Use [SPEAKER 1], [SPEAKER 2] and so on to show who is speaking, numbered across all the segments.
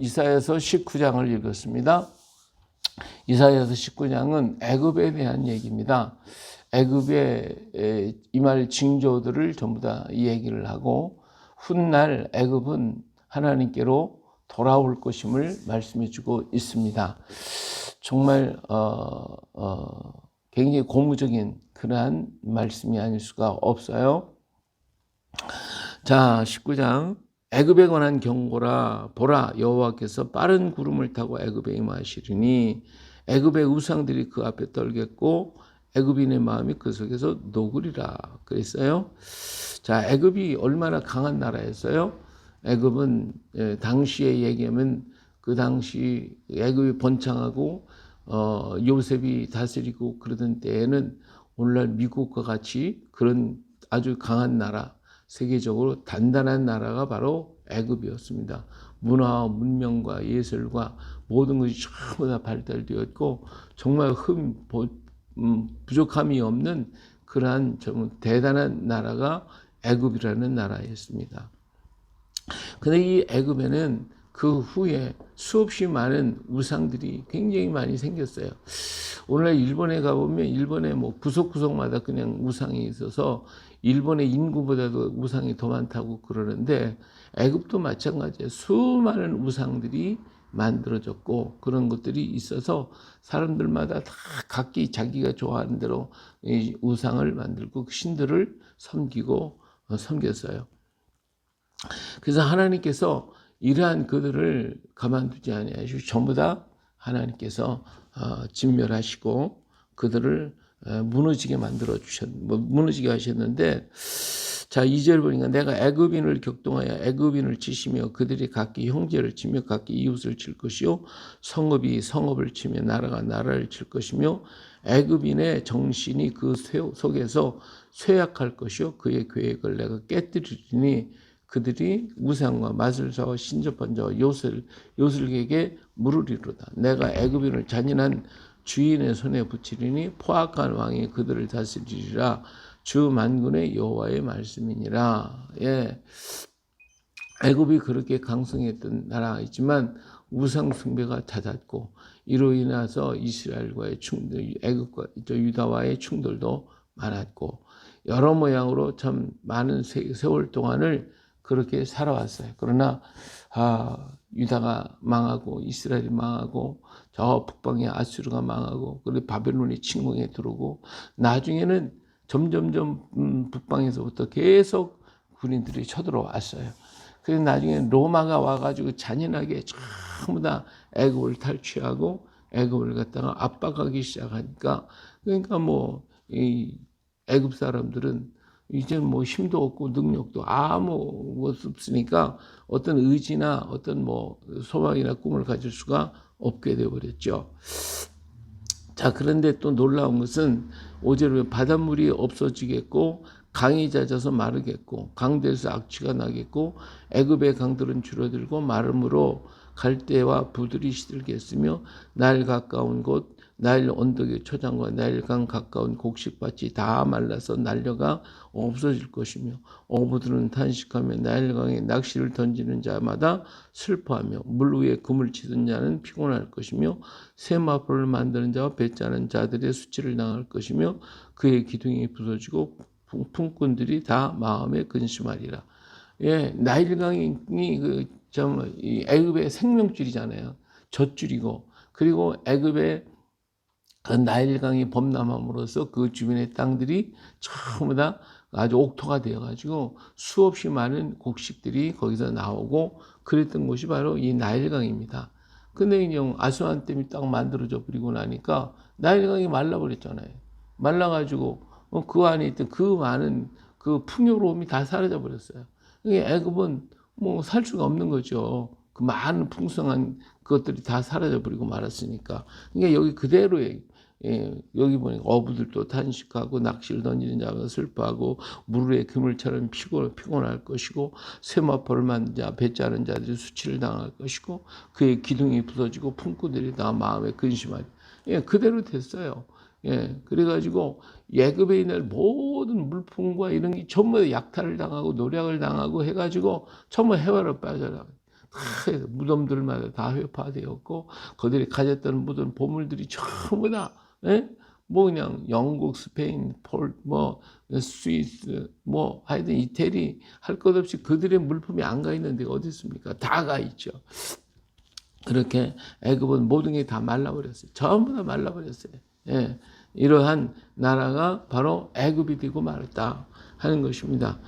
[SPEAKER 1] 이사야서 19장을 읽었습니다. 이사야서 19장은 애굽에 대한 얘기입니다. 애굽에 임할 징조들을 전부 다 얘기를 하고 훗날 애굽은 하나님께로 돌아올 것임을 말씀해 주고 있습니다. 정말 굉장히 고무적인 그러한 말씀이 아닐 수가 없어요. 자, 19장. 애굽에 관한 경고라. 보라, 여호와께서 빠른 구름을 타고 애굽에 임하시리니 애굽의 우상들이 그 앞에 떨겠고 애굽인의 마음이 그 속에서 녹으리라 그랬어요. 자, 애굽이 얼마나 강한 나라였어요? 애굽은 당시에 얘기하면 그 당시 애굽이 번창하고 요셉이 다스리고 그러던 때에는 오늘날 미국과 같이 그런 아주 강한 나라, 세계적으로 단단한 나라가 바로 애굽이었습니다. 문화와 문명과 예술과 모든 것이 전부 다 발달되었고 정말 부족함이 없는 그러한 정말 대단한 나라가 애굽이라는 나라였습니다. 그런데 이 애굽에는 그 후에 수없이 많은 우상들이 굉장히 많이 생겼어요. 오늘날 일본에 가보면 일본에 뭐 구석구석마다 그냥 우상이 있어서 일본의 인구보다도 우상이 더 많다고 그러는데 애굽도 마찬가지예요. 수많은 우상들이 만들어졌고 그런 것들이 있어서 사람들마다 다 각기 자기가 좋아하는 대로 이 우상을 만들고 그 신들을 섬겼어요. 그래서 하나님께서 이러한 그들을 가만두지 아니하시고 전부 다 하나님께서 진멸하시고 그들을 무너지게 무너지게 하셨는데, 자, 2절 보니까 내가 애굽인을 격동하여 애굽인을 치시며 그들이 각기 형제를 치며 각기 이웃을 칠 것이요 성읍이 성읍을 치며 나라가 나라를 칠 것이며 애굽인의 정신이 그 속에서 쇠약할 것이요 그의 계획을 내가 깨뜨리리니 그들이 우상과 마술사와 신접한 자와 요술객에 물으리로다. 내가 애굽인을 잔인한 주인의 손에 붙이리니 포악한 왕이 그들을 다스리리라. 주 만군의 여호와의 말씀이니라. 예, 애굽이 그렇게 강성했던 나라이지만 우상 숭배가 잦았고 이로 인해서 이스라엘과의 충돌, 애굽과 유다와의 충돌도 많았고 여러 모양으로 참 많은 세월 동안을 그렇게 살아왔어요. 그러나 유다가 망하고 이스라엘이 망하고 저 북방의 아수르가 망하고 그리고 바벨론이 침공에 들어오고 나중에는 점점점 북방에서부터 계속 군인들이 쳐들어왔어요. 그래서 나중에 로마가 와가지고 잔인하게 전부 다 애굽을 탈취하고 애굽을 갖다가 압박하기 시작하니까 그러니까 뭐 이 애굽 사람들은 이제 뭐 힘도 없고 능력도 아무것도 없으니까 어떤 의지나 어떤 뭐 소망이나 꿈을 가질 수가 없게 되어버렸죠. 자, 그런데 또 놀라운 것은 5절에 바닷물이 없어지겠고 강이 잦아서 마르겠고 강들에서 악취가 나겠고 애굽의 강들은 줄어들고 마름으로 갈대와 부들이 시들겠으며 나일 가까운 곳 나일 언덕의 초장과 나일강 가까운 곡식밭이 다 말라서 날려가 없어질 것이며 어부들은 탄식하며 나일강에 낚시를 던지는 자마다 슬퍼하며 물 위에 금을 치던 자는 피곤할 것이며 세마포를 만드는 자와 배짜는 자들의 수치를 당할 것이며 그의 기둥이 부서지고 품꾼들이 다 마음에 근심하리라. 예, 나일강이 이 애굽의 생명줄이잖아요. 젖줄이고 그리고 애굽의 그 나일강이 범람함으로써 그 주변의 땅들이 전부 다 아주 옥토가 되어가지고 수없이 많은 곡식들이 거기서 나오고 그랬던 곳이 바로 이 나일강입니다. 근데 이제 아수안 댐이 딱 만들어져 버리고 나니까 나일강이 말라버렸잖아요. 말라가지고 그 안에 있던 그 많은 그 풍요로움이 다 사라져 버렸어요. 애굽은 뭐 살 수가 없는 거죠. 그 많은 풍성한 그것들이 다 사라져 버리고 말았으니까. 그러니까 여기 그대로예요. 예, 여기 보니까 어부들도 탄식하고 낚시를 던지는 자가 슬퍼하고 물에 그물처럼 피곤할 것이고 세마포를 만든 자 배짜는 자들이 수치를 당할 것이고 그의 기둥이 부서지고 품꾼들이 다 마음에 근심하리. 예, 그대로 됐어요. 예, 그래가지고 애굽에 있는 모든 물품과 이런 게 전부 약탈을 당하고 노략을 당하고 해가지고 전부 해외로 빠져나가요. 무덤들마다 다 회파되었고 그들이 가졌던 모든 보물들이 전부 다 뭐 그냥 영국, 스페인, 뭐 스위스, 뭐 하여튼 이태리 할 것 없이 그들의 물품이 안 가 있는 데가 어디 있습니까? 다 가 있죠. 그렇게 애굽은 모든 게 다 말라버렸어요. 전부 다 말라버렸어요. 예, 이러한 나라가 바로 애굽이 되고 말았다 하는 것입니다.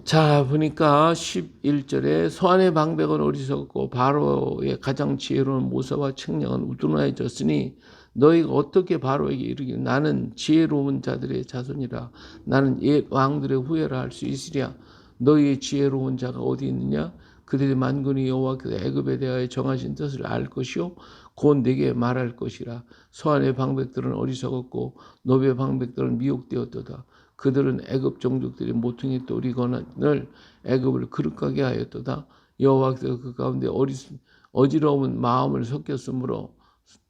[SPEAKER 1] 자, 보니까 11절에 소안의 방백은 어리석고 바로의 가장 지혜로운 모사와 책령은 우둔하여졌으니 너희가 어떻게 바로에게 이르기를 나는 지혜로운 자들의 자손이라 나는 옛 왕들의 후예라 할 수 있으랴. 너희의 지혜로운 자가 어디 있느냐? 그들이 만군의 여호와께서 애굽에 대하여 정하신 뜻을 알 것이요 곧 내게 말할 것이라. 소안의 방백들은 어리석었고 노비의 방백들은 미혹되었도다. 그들은 애굽 종족들이 모퉁이 또리건을 애굽을 그릇가게 하였도다. 여호와께서 그 가운데 어지러운 마음을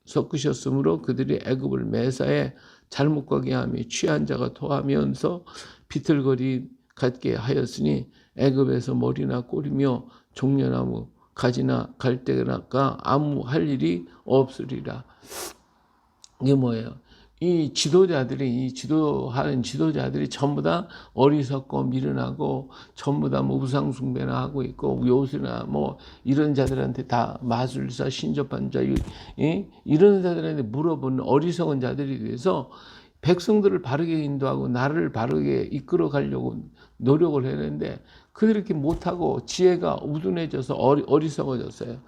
[SPEAKER 1] 섞으셨으므로 그들이 애굽을 매사에 잘못 가게 하며 취한 자가 토하면서 비틀거리 갖게 하였으니 애굽에서 머리나 꼬리며 종려나무 가지나 갈대나가 아무 할 일이 없으리라. 이게 뭐예요? 이 지도하는 지도자들이 전부 다 어리석고 미련하고 전부 다 뭐 우상 숭배나 하고 있고 요새나 뭐 이런 자들한테 다 마술사 신접한 자 이런 자들한테 물어보는 어리석은 자들이 돼서 백성들을 바르게 인도하고 나라를 바르게 이끌어 가려고 노력을 했는데 그들이 이렇게 못하고 지혜가 우둔해져서 어리석어졌어요.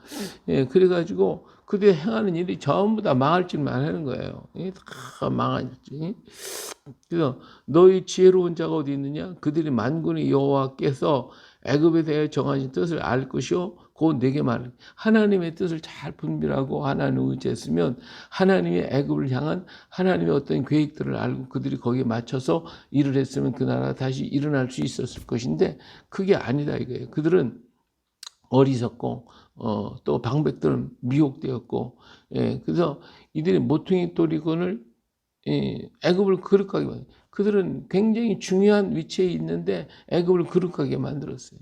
[SPEAKER 1] 예, 그래가지고 그들이 행하는 일이 전부 다 망할 짓만 하는 거예요. 다 망하지. 그래서 너희 지혜로운 자가 어디 있느냐? 그들이 만군의 여호와께서 애굽에 대해 정하신 뜻을 알 것이요 곧 내게 말해. 하나님의 뜻을 잘 분별하고 하나님을 의지했으면 하나님의 애굽을 향한 하나님의 어떤 계획들을 알고 그들이 거기에 맞춰서 일을 했으면 그 나라가 다시 일어날 수 있었을 것인데 그게 아니다 이거예요. 그들은 어리석고 또 방백들은 미혹되었고 그래서 이들이 모퉁이 또리건을 애굽을 그릇가게 만들었어요. 그들은 굉장히 중요한 위치에 있는데 애굽을 그릇가게 만들었어요.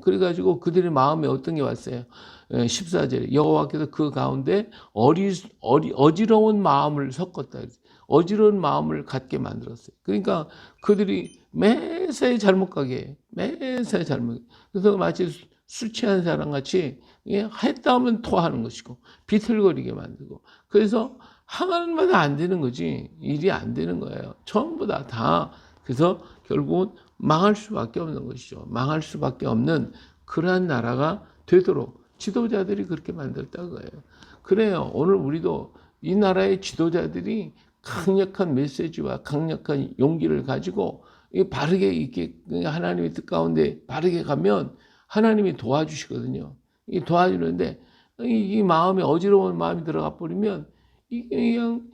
[SPEAKER 1] 그래가지고 그들의 마음에 어떤 게 왔어요? 14절에 여호와께서 그 가운데 어지러운 마음을 섞었다. 어지러운 마음을 갖게 만들었어요. 그러니까 그들이 매사에 잘못 가게 해요. 매사에 잘못. 그래서 마치 술 취한 사람 같이 했다 하면 토하는 것이고 비틀거리게 만들고 그래서 하나님마다 안 되는 거지 일이 안 되는 거예요. 전부 다 그래서 결국은 망할 수밖에 없는 것이죠. 망할 수밖에 없는 그러한 나라가 되도록 지도자들이 그렇게 만들었다는 거예요. 그래요. 오늘 우리도 이 나라의 지도자들이 강력한 메시지와 강력한 용기를 가지고 바르게 이렇게 하나님의 뜻 가운데 바르게 가면 하나님이 도와주시거든요. 이 도와주는데 이 마음에 어지러운 마음이 들어가 버리면 이게 그냥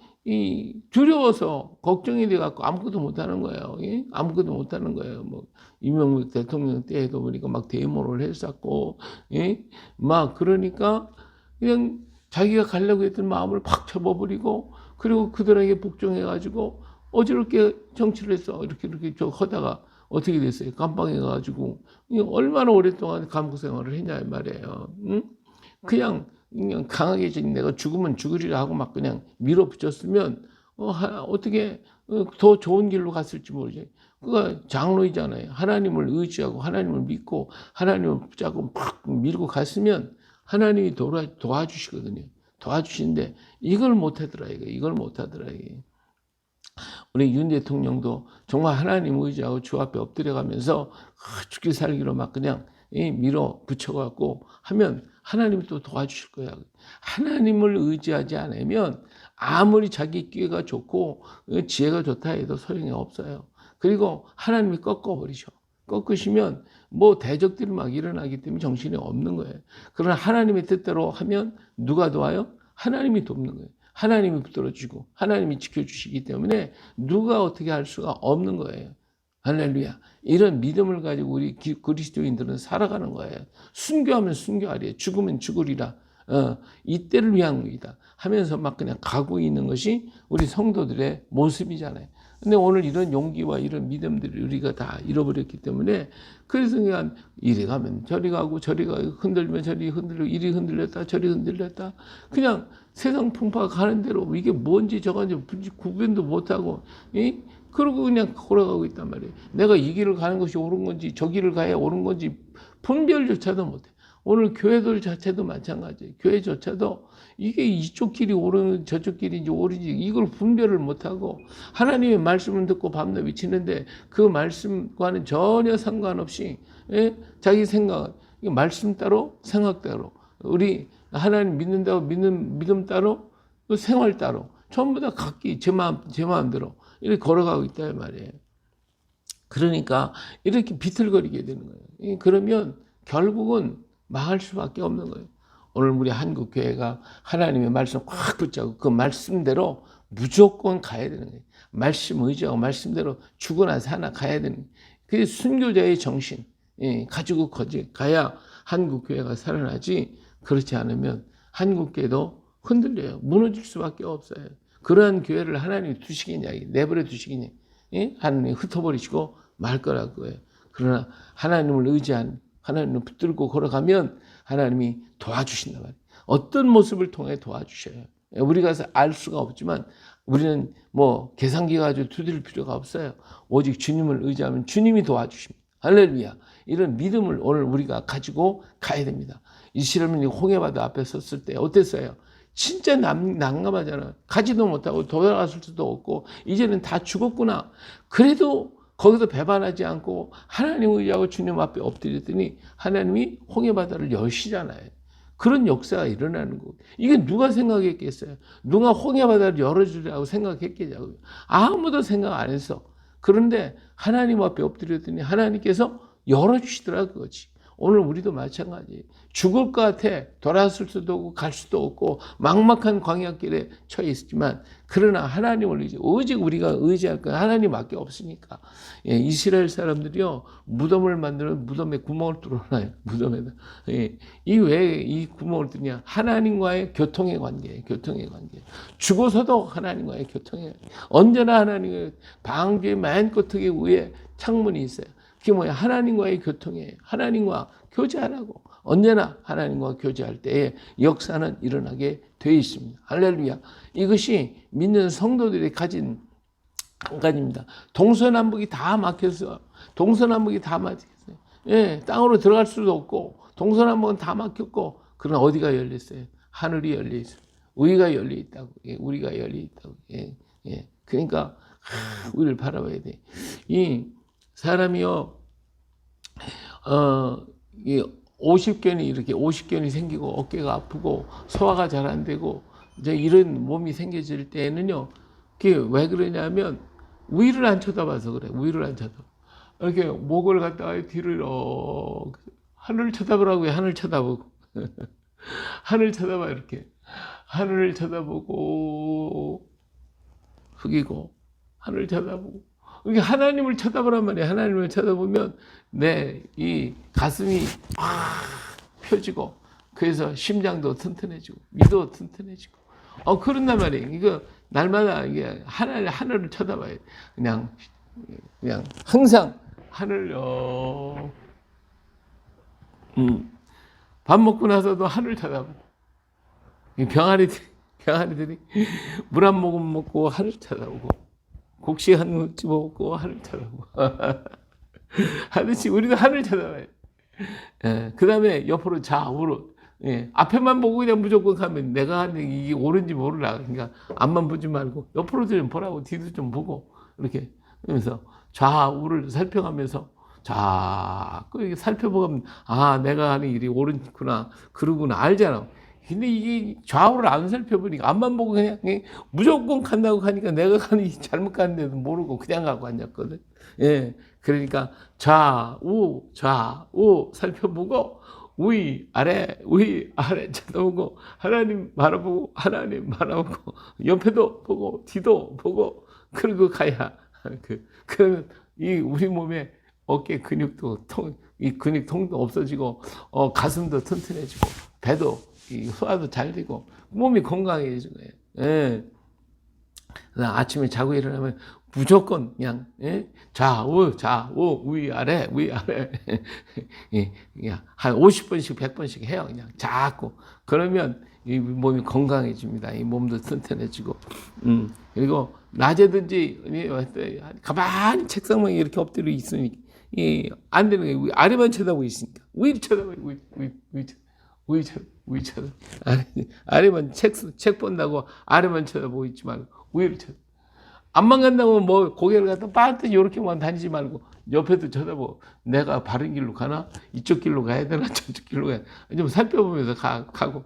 [SPEAKER 1] 두려워서 걱정이 돼 갖고 아무것도 못 하는 거예요. 아무것도 못 하는 거예요. 뭐 이명박 대통령 때에도 보니까 막 데모를 했었고 막 그러니까 그냥 자기가 가려고 했던 마음을 팍 접어버리고 그리고 그들에게 복종해 가지고 어지럽게 정치를 했어. 이렇게 저 하다가 어떻게 됐어요? 감방에 가가지고 얼마나 오랫동안 감옥 생활을 했냐 이 말이에요. 응? 그냥 강하게 내가 죽으면 죽으리라 하고 막 그냥 밀어붙였으면 어떻게 더 좋은 길로 갔을지 모르지. 그가 장로이잖아요. 하나님을 의지하고 하나님을 믿고 하나님을 붙잡고 막 밀고 갔으면 하나님이 도와주시거든요. 도와주시는데 이걸 못하더라 이걸 못하더라 이게. 우리 윤 대통령도 정말 하나님 의지하고 주 앞에 엎드려가면서 죽기 살기로 막 그냥 밀어 붙여갖고 하면 하나님이 또 도와주실 거야. 하나님을 의지하지 않으면 아무리 자기 기회가 좋고 지혜가 좋다 해도 소용이 없어요. 그리고 하나님이 꺾어버리셔. 꺾으시면 뭐 대적들이 막 일어나기 때문에 정신이 없는 거예요. 그러나 하나님의 뜻대로 하면 누가 도와요? 하나님이 돕는 거예요. 하나님이 붙들어주고 하나님이 지켜주시기 때문에 누가 어떻게 할 수가 없는 거예요. 할렐루야. 이런 믿음을 가지고 우리 그리스도인들은 살아가는 거예요. 순교하면 순교하리라. 죽으면 죽으리라. 이때를 위한 것이다 하면서 막 그냥 가고 있는 것이 우리 성도들의 모습이잖아요. 근데 오늘 이런 용기와 이런 믿음들을 우리가 다 잃어버렸기 때문에 그래서 그냥 이리 가면 저리 가고 저리 가고 흔들면 저리 흔들리고 이리 흔들렸다 저리 흔들렸다 그냥 세상 풍파가 가는 대로 이게 뭔지 저건지 구분도 못하고 그러고 그냥 걸어가고 있단 말이에요. 내가 이 길을 가는 것이 옳은 건지 저 길을 가야 옳은 건지 분별조차도 못해. 오늘 교회들 자체도 마찬가지예요. 교회조차도 이게 이쪽 길이 옳은 저쪽 길인지 옳은지 이걸 분별을 못하고 하나님의 말씀을 듣고 밤낮 외치는데 그 말씀과는 전혀 상관없이 자기 생각, 말씀 따로 생각 따로 우리 하나님 믿는다고 믿음 따로 또 생활 따로 전부 다 각기 제 마음대로 이렇게 걸어가고 있다 말이에요. 그러니까 이렇게 비틀거리게 되는 거예요. 그러면 결국은 망할 수밖에 없는 거예요. 오늘 우리 한국교회가 하나님의 말씀 확 붙잡고 그 말씀대로 무조건 가야 되는 거예요. 말씀 의지하고 말씀대로 죽으나 사나 가야 되는 거예요. 그게 순교자의 정신 가지고 가야 한국교회가 살아나지 그렇지 않으면 한국교회도 흔들려요. 무너질 수밖에 없어요. 그러한 교회를 하나님이 두시겠냐 내버려 두시겠냐 하나님이 흩어버리시고 말 거라고요. 그러나 하나님을 의지한 하나님을 붙들고 걸어가면 하나님이 도와주신단 말이에요. 어떤 모습을 통해 도와주셔요. 우리가 알 수가 없지만 우리는 뭐 계산기 가지고 두드릴 필요가 없어요. 오직 주님을 의지하면 주님이 도와주십니다. 할렐루야. 이런 믿음을 오늘 우리가 가지고 가야 됩니다. 이스라엘이 홍해바다 앞에 섰을 때 어땠어요? 진짜 난감하잖아. 가지도 못하고 돌아갔을 수도 없고 이제는 다 죽었구나. 그래도 거기서 배반하지 않고 하나님 의지하고 주님 앞에 엎드렸더니 하나님이 홍해바다를 여시잖아요. 그런 역사가 일어나는 거고 이게 누가 생각했겠어요? 누가 홍해바다를 열어주려고 생각했겠냐고요. 아무도 생각 안 했어. 그런데 하나님 앞에 엎드렸더니 하나님께서 열어주시더라 그거지. 오늘 우리도 마찬가지예요. 죽을 것 같아. 돌아설 수도 없고 갈 수도 없고 막막한 광야길에 처해 있지만 그러나 하나님을 오직 우리가 의지할 건 하나님밖에 없으니까. 이스라엘 사람들이요 무덤을 만들면 무덤에 구멍을 뚫어놔요. 무덤에다. 이 왜 이 구멍을 뚫냐? 하나님과의 교통의 관계예요. 교통의 관계. 죽어서도 하나님과의 교통의 관계. 언제나 하나님의 방주의 맨 끝에 위에 창문이 있어요. 그게 뭐야? 하나님과의 교통이에요. 하나님과 교제하라고. 언제나 하나님과 교제할 때에 역사는 일어나게 되어 있습니다. 할렐루야. 이것이 믿는 성도들이 가진 한 가지입니다. 동서남북이 다 막혔어요. 동서남북이 다 막혔어요. 땅으로 들어갈 수도 없고 동서남북은 다 막혔고 그러나 어디가 열렸어요? 하늘이 열려 있어요. 우리가 열려 있다고. 우리가 열려 있다고. 그러니까 우리를 바라봐야 돼. 이 사람이요, 50견이 이렇게 50견이 생기고 어깨가 아프고 소화가 잘 안 되고 이제 이런 몸이 생겨질 때에는요, 그게 왜 그러냐면 위를 안 쳐다봐서 그래. 위를 안 쳐다봐. 이렇게 목을 갖다가 뒤를 하늘을 쳐다보라고요. 하늘 쳐다보고 하늘 쳐다봐 이렇게 하늘을 쳐다보고 숙이고 하늘을 쳐다보고. 이게 하나님을 쳐다보란 말이에요. 하나님을 쳐다보면 내 이 가슴이 확 펴지고 그래서 심장도 튼튼해지고 위도 튼튼해지고 그런단 말이에요. 이거 날마다 이게 하늘을 쳐다봐요. 그냥 항상 하늘 밥 먹고 나서도 하늘 쳐다보고 병아리들이 물 한 모금 먹고 하늘 쳐다보고 곡식 한 번 집어먹고 하늘 쳐다보고 하듯이 우리도 하늘 쳐다봐요. 그 다음에 옆으로 좌우로 앞에만 보고 그냥 무조건 가면 내가 하는 이게 옳은지 모르라. 그러니까 앞만 보지 말고 옆으로 좀 보라고 뒤도 좀 보고 이렇게 그러면서 좌우를 살펴가면서 자꾸 이렇게 살펴보면 내가 하는 일이 옳구나 그러구나 알잖아. 근데 이게 좌우를 안 살펴보니까 앞만 보고 그냥 무조건 간다고 하니까 내가 가는 이 잘못 가는데도 모르고 그냥 가고 앉았거든. 그러니까 좌우 살펴보고 위 아래 쳐다보고 하나님 바라보고 옆에도 보고 뒤도 보고 그러고 가야 그러면 이 우리 몸에 어깨 근육도 이 근육 통도 없어지고 가슴도 튼튼해지고 배도 이 소화도 잘 되고 몸이 건강해지는 거예요. 예. 아침에 자고 일어나면 무조건 그냥 좌우 위아래 예, 그냥 한 50번씩 100번씩 해요. 그냥 자꾸 그러면 이 몸이 건강해집니다. 이 몸도 튼튼해지고 그리고 낮에든지 가만히 책상만 이렇게 엎드려 있으니까 안 되는 거예요. 아래만 쳐다보고 있으니까 위를 쳐다보고 위 쳐다 아래만 책 본다고 아래만 쳐다보고 있지 말고 위를 쳐다. 안만 간다고 뭐 고개를 갖다 빠듯이 이렇게만 다니지 말고 옆에도 쳐다보고 내가 바른 길로 가나? 이쪽 길로 가야 되나? 저쪽 길로 가야 되나? 좀 살펴보면서 가고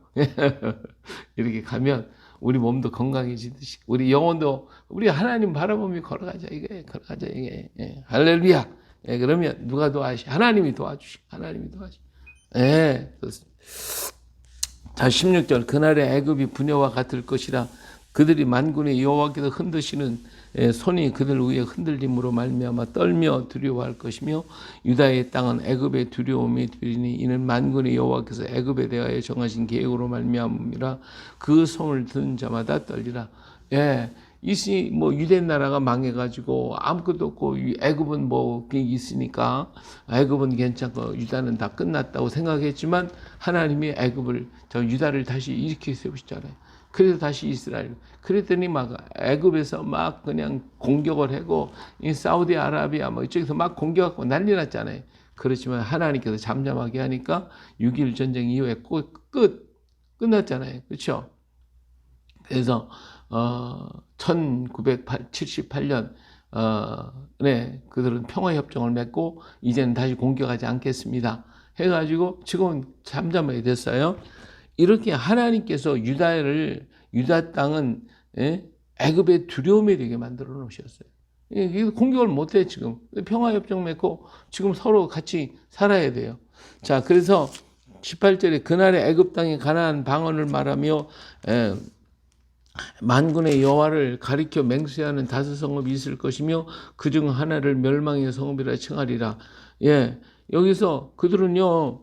[SPEAKER 1] 이렇게 가면 우리 몸도 건강해지듯이 우리 영혼도 우리 하나님 바라보며 걸어가자 이게 예. 할렐루야. 예, 그러면 누가 도와주시? 하나님이 도와주시. 예, 그렇습니다. 자, 16절 그날의 애굽이 분여와 같을 것이라 그들이 만군의 여호와께서 흔드시는 손이 그들 위에 흔들림으로 말미암아 떨며 두려워할 것이며 유다의 땅은 애굽의 두려움이 되리니 이는 만군의 여호와께서 애굽에 대하여 정하신 계획으로 말미암음이라 그 성을 든 자마다 떨리라. 예, 이시 뭐 유대 나라가 망해가지고 아무것도 없고 애굽은 뭐 있으니까 애굽은 괜찮고 유다는 다 끝났다고 생각했지만 하나님이 애굽을 유다를 다시 일으켜 세우시잖아요. 그래서 다시 이스라엘. 그랬더니 막 애굽에서 막 그냥 공격을 하고 이 사우디아라비아 뭐 이쪽에서 막 공격하고 난리 났잖아요. 그렇지만 하나님께서 잠잠하게 하니까 6.1 전쟁 이후에 끝났잖아요. 그렇죠? 그래서 1978년 그들은 평화협정을 맺고 이제는 다시 공격하지 않겠습니다. 해가지고 지금은 잠잠하게 됐어요. 이렇게 하나님께서 유다 땅은 애굽의 두려움이 되게 만들어 놓으셨어요. 공격을 못해 지금 평화협정 맺고 지금 서로 같이 살아야 돼요. 자, 그래서 18절에 그날의 애굽 땅에 가나안 방언을 말하며 만군의 여호와를 가리켜 맹세하는 다섯 성읍이 있을 것이며 그중 하나를 멸망의 성읍이라 칭하리라. 예, 여기서 그들은요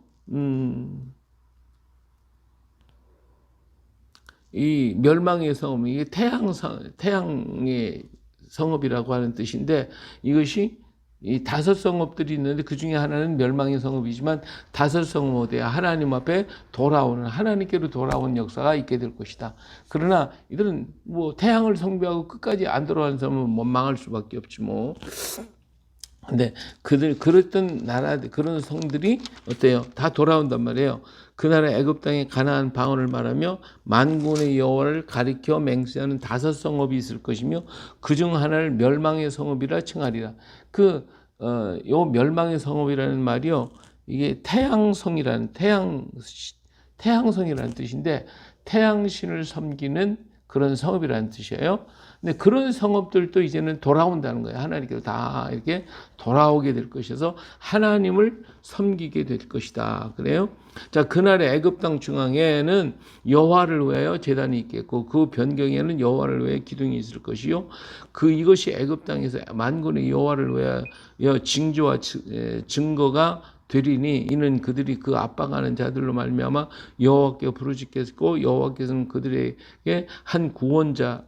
[SPEAKER 1] 이 멸망의 성읍, 이게 태양의 성읍이라고 하는 뜻인데 이것이 이 다섯 성읍들이 있는데 그 중에 하나는 멸망의 성읍이지만 다섯 성읍 어디야? 하나님 앞에 돌아오는 하나님께로 돌아온 역사가 있게 될 것이다. 그러나 이들은 뭐 태양을 숭배하고 끝까지 안 돌아가는 사람은 뭐 망할 수밖에 없지 뭐. 근데 그랬던 나라들 그런 성들이 어때요? 다 돌아온단 말이에요. 그날의 애굽 땅에 가나안 방언을 말하며 만군의 여호와를 가리켜 맹세하는 다섯 성읍이 있을 것이며 그중 하나를 멸망의 성읍이라 칭하리라. 요 멸망의 성읍이라는 말이요. 이게 태양성이라는 태양성이라는 뜻인데 태양신을 섬기는 그런 성읍이라는 뜻이에요. 근데 그런 성읍들도 이제는 돌아온다는 거예요. 하나님께서 다 이렇게 돌아오게 될 것이어서 하나님을 섬기게 될 것이다. 그래요? 자, 그날의 애굽 땅 중앙에는 여호와를 위하여 제단이 있겠고 그 변경에는 여호와를 위하여 기둥이 있을 것이요. 이것이 애굽 땅에서 만군의 여호와를 위하여 징조와 증거가 되리니 이는 그들이 그 압박하는 자들로 말미암아 여호와께 부르짖겠고 여호와께서는 그들에게 한 구원자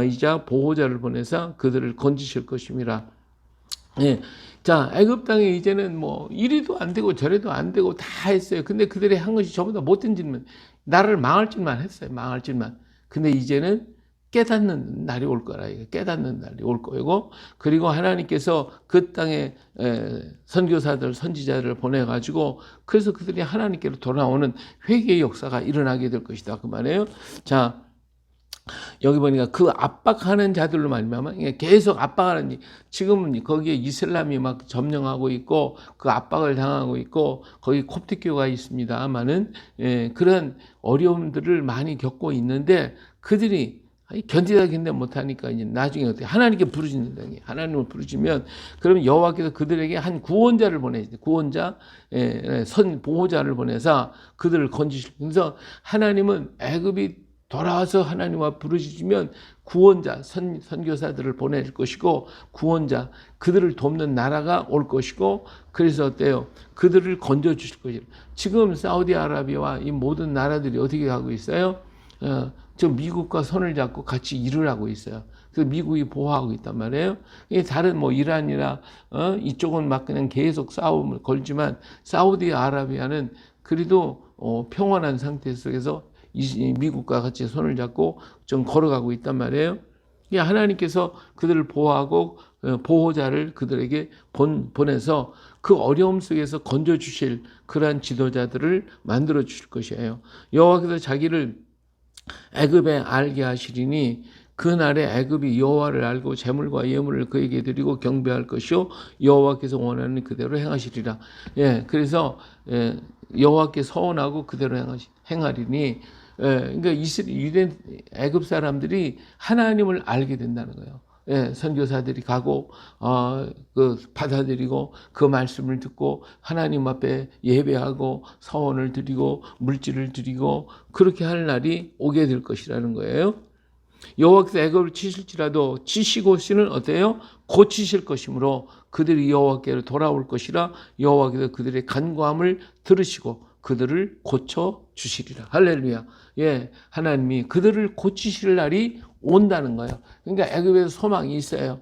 [SPEAKER 1] 이자 보호자를 보내사 그들을 건지실 것임이라. 예. 자, 애굽 땅에 이제는 뭐 이리도 안 되고 저리도 안 되고 다 했어요. 근데 그들이 한 것이 전부 다 못된 짓만, 나를 망할 짓만 했어요. 망할 짓만. 근데 이제는 깨닫는 날이 올 거라. 깨닫는 날이 올 거고, 그리고 하나님께서 그 땅에 선교사들, 선지자들을 보내가지고 그래서 그들이 하나님께로 돌아오는 회개의 역사가 일어나게 될 것이다. 그 말이에요. 자, 여기 보니까 그 압박하는 자들로 말미암아 계속 압박하는, 지금은 거기에 이슬람이 막 점령하고 있고 그 압박을 당하고 있고 거기 콥틱교가 있습니다만은 그런 어려움들을 많이 겪고 있는데 그들이 견디다 못하니까 이제 나중에 어떻게 하나님께 부르짖는다. 하나님을 부르짖으면 그러면 여호와께서 그들에게 한 구원자를 보내지, 구원자, 선 보호자를 보내서 그들을 건지실. 그래서 하나님은 애굽이 돌아와서 하나님과 부르짖으면 구원자, 선교사들을 보낼 것이고 구원자, 그들을 돕는 나라가 올 것이고 그래서 어때요? 그들을 건져주실 것이에요. 지금 사우디아라비아와 이 모든 나라들이 어떻게 하고 있어요? 저 미국과 손을 잡고 같이 일을 하고 있어요. 그래서 미국이 보호하고 있단 말이에요. 다른 뭐 이란이나 이쪽은 막 그냥 계속 싸움을 걸지만 사우디아라비아는 그래도 평온한 상태 속에서 미국과 같이 손을 잡고 좀 걸어가고 있단 말이에요. 하나님께서 그들을 보호하고 보호자를 그들에게 보내서 그 어려움 속에서 건져주실 그러한 지도자들을 만들어 주실 것이에요. 여호와께서 자기를 애굽에 알게 하시리니 그날에 애굽이 여호와를 알고 제물과 예물을 그에게 드리고 경배할 것이요 여호와께서 원하는 그대로 행하시리라. 그래서 여호와께 서원하고 그대로 행하리니 그러니까 유대 애굽 사람들이 하나님을 알게 된다는 거예요. 선교사들이 가고 그 받아들이고 그 말씀을 듣고 하나님 앞에 예배하고 서원을 드리고 물질을 드리고 그렇게 할 날이 오게 될 것이라는 거예요. 여호와께서 애굽을 치실지라도 치시고시는 어때요? 고치실 것이므로 그들이 여호와께로 돌아올 것이라 여호와께서 그들의 간구함을 들으시고 그들을 고쳐 주시리라. 할렐루야. 하나님이 그들을 고치실 날이 온다는 거예요. 그러니까 애굽에서 소망이 있어요.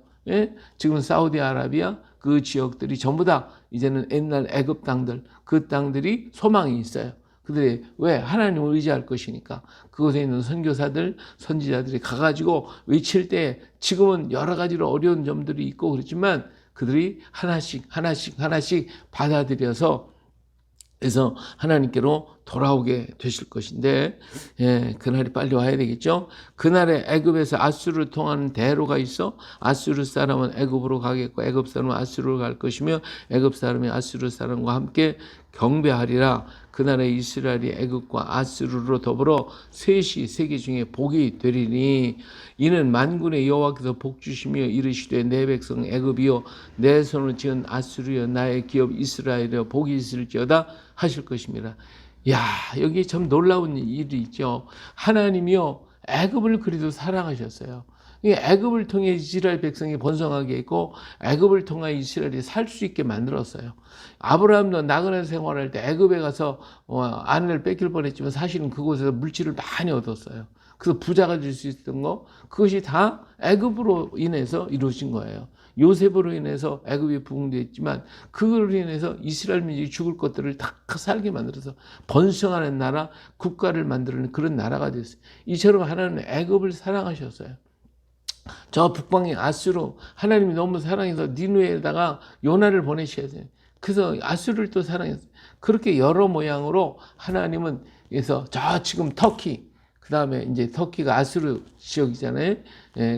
[SPEAKER 1] 지금 사우디아라비아 그 지역들이 전부 다 이제는 옛날 애굽 땅들, 그 땅들이 소망이 있어요. 그들이 왜? 하나님을 의지할 것이니까. 그곳에 있는 선교사들, 선지자들이 가가지고 외칠 때 지금은 여러 가지로 어려운 점들이 있고 그렇지만 그들이 하나씩 받아들여서 그래서 하나님께로 돌아오게 되실 것인데 그날이 빨리 와야 되겠죠. 그날에 애굽에서 아수르를 통하는 대로가 있어 아수르 사람은 애굽으로 가겠고 애굽 사람은 아수르로 갈 것이며 애굽 사람이 아수르 사람과 함께 경배하리라. 그날에 이스라엘이 애굽과 아수르로 더불어 셋이 세계 중에 복이 되리니 이는 만군의 여호와께서 복 주시며 이르시되 내 백성 애굽이요 내 손을 지은 아수르여 나의 기업 이스라엘이여 복이 있을지어다 하실 것입니다. 여기 참 놀라운 일이 있죠. 하나님이요 애굽을 그리도 사랑하셨어요. 애굽을 통해 이스라엘 백성이 번성하게 했고 애굽을 통해 이스라엘이 살 수 있게 만들었어요. 아브라함도 나그네 생활할 때 애굽에 가서 아내를 뺏길 뻔했지만 사실은 그곳에서 물질을 많이 얻었어요. 그래서 부자가 될 수 있었던 거 그것이 다 애굽으로 인해서 이루어진 거예요. 요셉으로 인해서 애굽이 부흥되었지만 그걸로 인해서 이스라엘 민족이 죽을 것들을 다 살게 만들어서 번성하는 나라, 국가를 만드는 그런 나라가 됐어요. 이처럼 하나님은 애굽을 사랑하셨어요. 저 북방의 아수르 하나님이 너무 사랑해서 니누에다가 요나를 보내셔야 돼요. 그래서 아수르를 또 사랑했어요. 그렇게 여러 모양으로 하나님은 그래서 저 지금 터키 그 다음에 이제 터키가 아수르 지역이잖아요.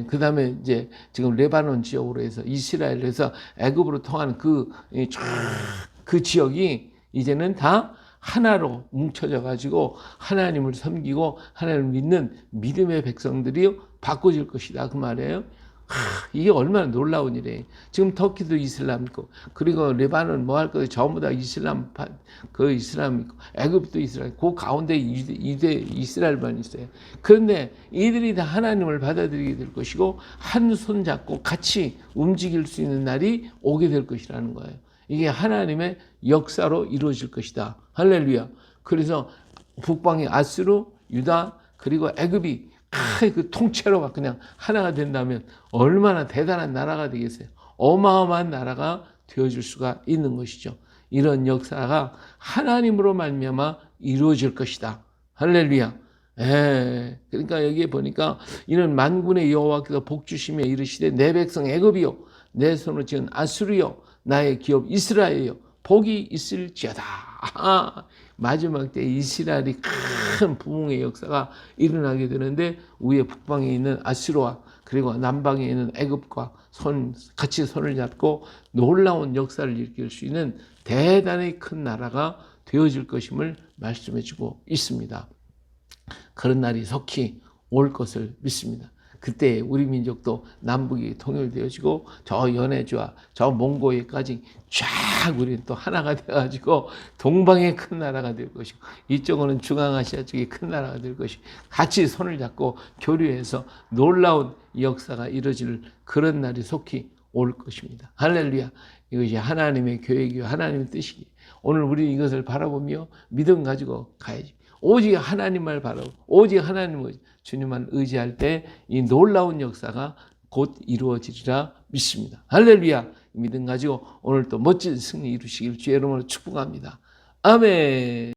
[SPEAKER 1] 그 다음에 이제 지금 레바논 지역으로 해서 이스라엘에서 애굽으로 통하는 그 지역이 이제는 다 하나로 뭉쳐져 가지고 하나님을 섬기고 하나님을 믿는 믿음의 백성들이 바꿔질 것이다 그 말이에요. 이게 얼마나 놀라운 일이에요. 지금 터키도 이슬람 있고 그리고 레바논 뭐 할 거예요. 전부 다 이슬람 그 이슬람 있고 애굽도 이슬람 그 가운데 이스라엘만 있어요. 그런데 이들이 다 하나님을 받아들이게 될 것이고 한 손 잡고 같이 움직일 수 있는 날이 오게 될 것이라는 거예요. 이게 하나님의 역사로 이루어질 것이다. 할렐루야. 그래서 북방의 아수르, 유다 그리고 애굽이 그 통째로 그냥 하나가 된다면 얼마나 대단한 나라가 되겠어요. 어마어마한 나라가 되어줄 수가 있는 것이죠. 이런 역사가 하나님으로 말미암아 이루어질 것이다. 할렐루야. 그러니까 여기에 보니까 이는 만군의 여호와께서 복 주시며 이르시되 내 백성 애굽이요 내 손으로 지은 아수르요 나의 기업 이스라엘이요 복이 있을지어다. 마지막 때 이스라엘이 큰 부흥의 역사가 일어나게 되는데 위에 북방에 있는 아수르와 그리고 남방에 있는 애굽과 같이 손을 잡고 놀라운 역사를 일으킬 수 있는 대단히 큰 나라가 되어질 것임을 말씀해 주고 있습니다. 그런 날이 속히 올 것을 믿습니다. 그때 우리 민족도 남북이 통일되어지고 저 연해주와 저 몽고에까지 쫙 우리는 또 하나가 되어가지고 동방의 큰 나라가 될 것이고 이쪽은 중앙아시아 쪽이 큰 나라가 될 것이고 같이 손을 잡고 교류해서 놀라운 역사가 이루어질 그런 날이 속히 올 것입니다. 할렐루야. 이것이 하나님의 계획이요 하나님의 뜻이기. 오늘 우리는 이것을 바라보며 믿음 가지고 가야지. 오직 하나님만 바라고 오직 하나님을 주님만 의지할 때 이 놀라운 역사가 곧 이루어지리라 믿습니다. 할렐루야. 믿음 가지고 오늘 또 멋진 승리 이루시길 주의 이름으로 축복합니다. 아멘.